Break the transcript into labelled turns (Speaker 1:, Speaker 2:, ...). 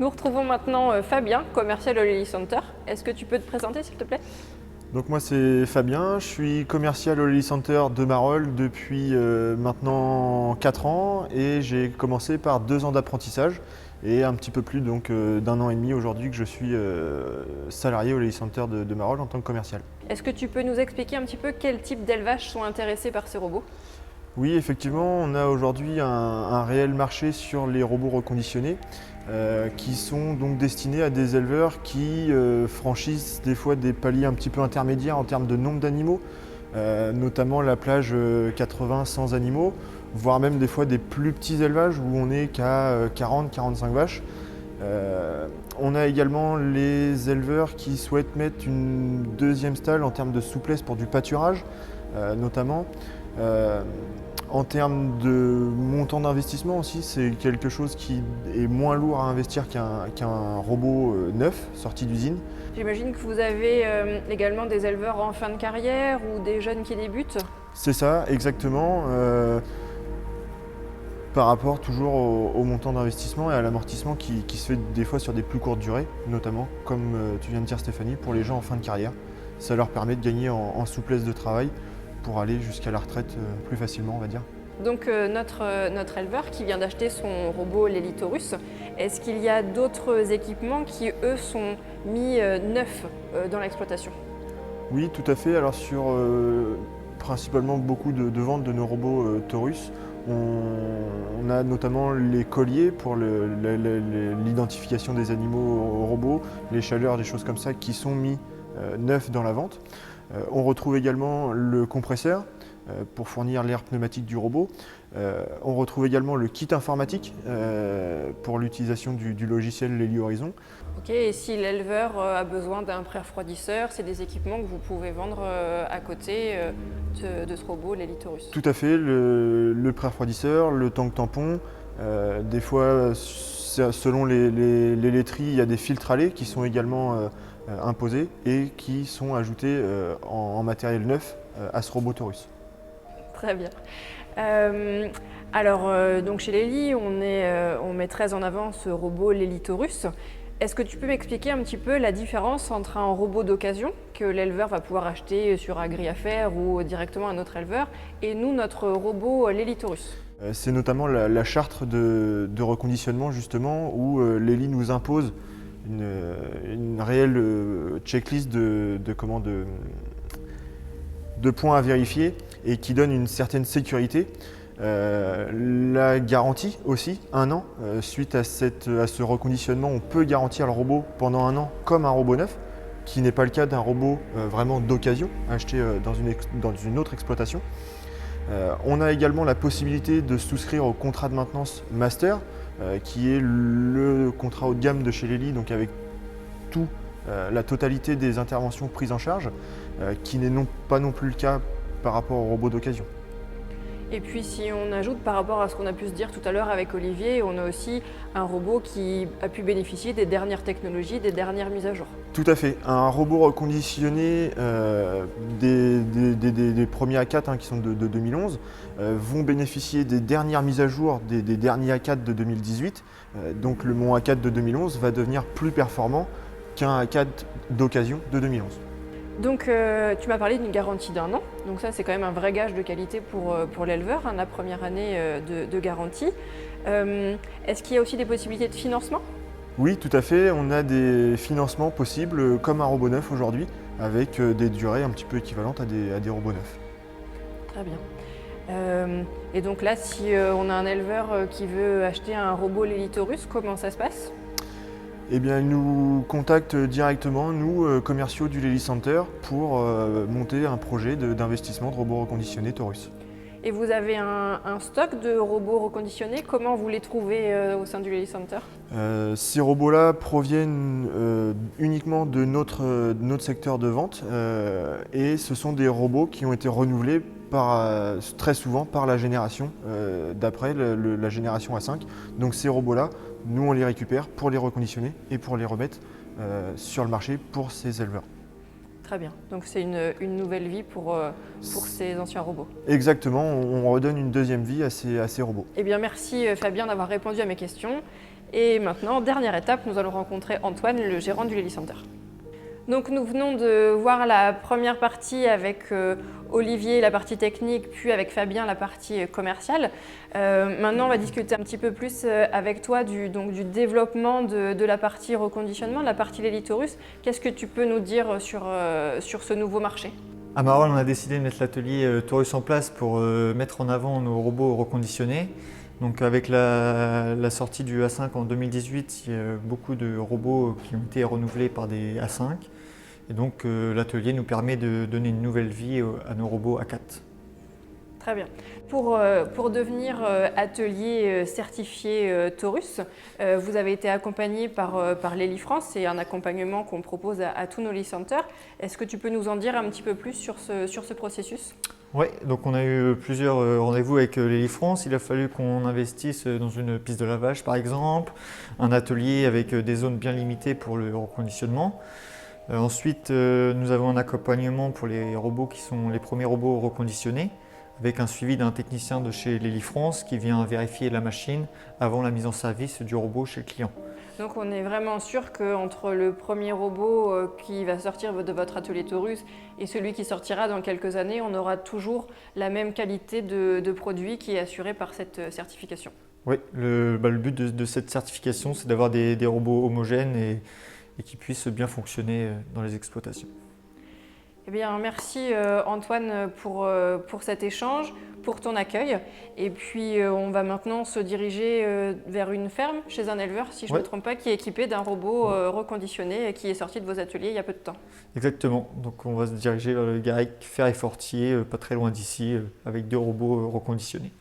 Speaker 1: Nous retrouvons maintenant Fabien, commercial au Lely Center. Est-ce que tu peux te présenter s'il te plaît?
Speaker 2: Donc moi c'est Fabien, je suis commercial au Lely Center de Marolles depuis maintenant 4 ans et j'ai commencé par 2 ans d'apprentissage et un petit peu plus donc d'un an et demi aujourd'hui que je suis salarié au Lely Center de Marolles en tant que commercial.
Speaker 1: Est-ce que tu peux nous expliquer un petit peu quel type d'élevage sont intéressés par ces robots?
Speaker 2: Oui, effectivement, on a aujourd'hui un réel marché sur les robots reconditionnés qui sont donc destinés à des éleveurs qui franchissent des fois des paliers un petit peu intermédiaires en termes de nombre d'animaux, notamment la plage 80-100 animaux, voire même des fois des plus petits élevages où on n'est qu'à 40-45 vaches. On a également les éleveurs qui souhaitent mettre une deuxième stalle en termes de souplesse pour du pâturage, notamment. En termes de montant d'investissement aussi, c'est quelque chose qui est moins lourd à investir qu'un robot neuf sorti d'usine.
Speaker 1: J'imagine que vous avez également des éleveurs en fin de carrière ou des jeunes qui débutent.
Speaker 2: C'est ça, exactement. Par rapport toujours au montant d'investissement et à l'amortissement qui se fait des fois sur des plus courtes durées, notamment, comme tu viens de dire Stéphanie, pour les gens en fin de carrière. Ça leur permet de gagner en souplesse de travail pour aller jusqu'à la retraite plus facilement, on va dire.
Speaker 1: Donc notre éleveur qui vient d'acheter son robot Lely Taurus, est-ce qu'il y a d'autres équipements qui eux sont mis neufs dans l'exploitation?
Speaker 2: Oui, tout à fait. Alors sur principalement beaucoup de ventes de nos robots Taurus, on a notamment les colliers pour l'identification des animaux aux robots, les chaleurs, des choses comme ça qui sont mis neufs dans la vente. On retrouve également le compresseur pour fournir l'air pneumatique du robot. On retrouve également le kit informatique pour l'utilisation du logiciel Lely Horizon.
Speaker 1: Ok, et si l'éleveur a besoin d'un pré-refroidisseur, c'est des équipements que vous pouvez vendre à côté de ce robot Lely Taurus?
Speaker 2: Tout à fait, le pré-refroidisseur, le tank tampon, des fois selon les laiteries, il y a des filtres à lait qui sont également imposés et qui sont ajoutés en matériel neuf à ce robot Taurus.
Speaker 1: Très bien. Donc chez Lely, on met très en avant ce robot Lely Taurus. Est-ce que tu peux m'expliquer un petit peu la différence entre un robot d'occasion que l'éleveur va pouvoir acheter sur AgriAffaires ou directement à notre éleveur et nous, notre robot Lely Taurus?
Speaker 2: C'est notamment la charte de reconditionnement justement où Lely nous impose une réelle checklist de points à vérifier et qui donne une certaine sécurité. La garantie aussi, 1 an. Suite à ce reconditionnement, on peut garantir le robot pendant 1 an comme un robot neuf, qui n'est pas le cas d'un robot vraiment d'occasion, acheté dans une autre exploitation. On a également la possibilité de souscrire au contrat de maintenance master, qui est le contrat haut de gamme de chez Lely, donc avec la totalité des interventions prises en charge, qui n'est pas non plus le cas par rapport au robot d'occasion.
Speaker 1: Et puis si on ajoute par rapport à ce qu'on a pu se dire tout à l'heure avec Olivier, on a aussi un robot qui a pu bénéficier des dernières technologies, des dernières mises à jour.
Speaker 2: Tout à fait. Un robot reconditionné des premiers A4 qui sont de 2011 vont bénéficier des dernières mises à jour des derniers A4 de 2018. Donc mon A4 de 2011 va devenir plus performant qu'un A4 d'occasion de 2011.
Speaker 1: Donc tu m'as parlé d'une garantie d'1 an, donc ça c'est quand même un vrai gage de qualité pour l'éleveur, la première année de garantie. Est-ce qu'il y a aussi des possibilités de financement?
Speaker 2: Oui, tout à fait. On a des financements possibles comme un robot neuf aujourd'hui, avec des durées un petit peu équivalentes à des robots neufs.
Speaker 1: Très bien. Et donc là, si on a un éleveur qui veut acheter un robot Lely Taurus, comment ça se passe?
Speaker 2: Eh bien, ils nous contactent directement, nous, commerciaux du Lely Center, pour monter un projet d'investissement de robots reconditionnés Taurus.
Speaker 1: Et vous avez un stock de robots reconditionnés, comment vous les trouvez au sein du Lely Center?
Speaker 2: Ces robots-là proviennent uniquement de notre secteur de vente et ce sont des robots qui ont été renouvelés très souvent par la génération d'après, la génération A5. Donc ces robots-là, nous on les récupère pour les reconditionner et pour les remettre sur le marché pour ces éleveurs.
Speaker 1: Très bien, donc c'est une nouvelle vie pour ces anciens robots.
Speaker 2: Exactement, on redonne une deuxième vie à ces robots.
Speaker 1: Eh bien merci Fabien d'avoir répondu à mes questions Et maintenant, dernière étape, nous allons rencontrer Antoine, le gérant du Lely Center. Donc nous venons de voir la première partie avec Olivier, la partie technique, puis avec Fabien, la partie commerciale. Maintenant, on va discuter un petit peu plus avec toi du développement de la partie reconditionnement, de la partie Lely Taurus. Qu'est-ce que tu peux nous dire sur ce nouveau marché?
Speaker 3: À Marolles, on a décidé de mettre l'atelier Taurus en place pour mettre en avant nos robots reconditionnés. Donc avec la sortie du A5 en 2018, il y a beaucoup de robots qui ont été renouvelés par des A5. Et donc l'atelier nous permet de donner une nouvelle vie à nos robots A4.
Speaker 1: Très bien. Pour devenir atelier certifié Taurus, vous avez été accompagné par Lely France. C'est un accompagnement qu'on propose à tous nos Lely Centers. Est-ce que tu peux nous en dire un petit peu plus sur ce processus?
Speaker 3: Oui, donc on a eu plusieurs rendez-vous avec Lely France. Il a fallu qu'on investisse dans une piste de lavage par exemple, un atelier avec des zones bien limitées pour le reconditionnement. Ensuite, nous avons un accompagnement pour les robots qui sont les premiers robots reconditionnés, avec un suivi d'un technicien de chez Lely France qui vient vérifier la machine avant la mise en service du robot chez le client.
Speaker 1: Donc on est vraiment sûr qu'entre le premier robot qui va sortir de votre atelier Taurus et celui qui sortira dans quelques années, on aura toujours la même qualité de produit qui est assurée par cette certification.
Speaker 3: Oui, le but de cette certification, c'est d'avoir des robots homogènes et qui puissent bien fonctionner dans les exploitations.
Speaker 1: Eh bien, merci Antoine pour cet échange, pour ton accueil. Et puis, on va maintenant se diriger vers une ferme chez un éleveur, si je ne me trompe pas, qui est équipé d'un robot reconditionné qui est sorti de vos ateliers il y a peu de temps.
Speaker 3: Exactement. Donc, on va se diriger vers le Garric Fer et Fortier, pas très loin d'ici, avec 2 robots reconditionnés.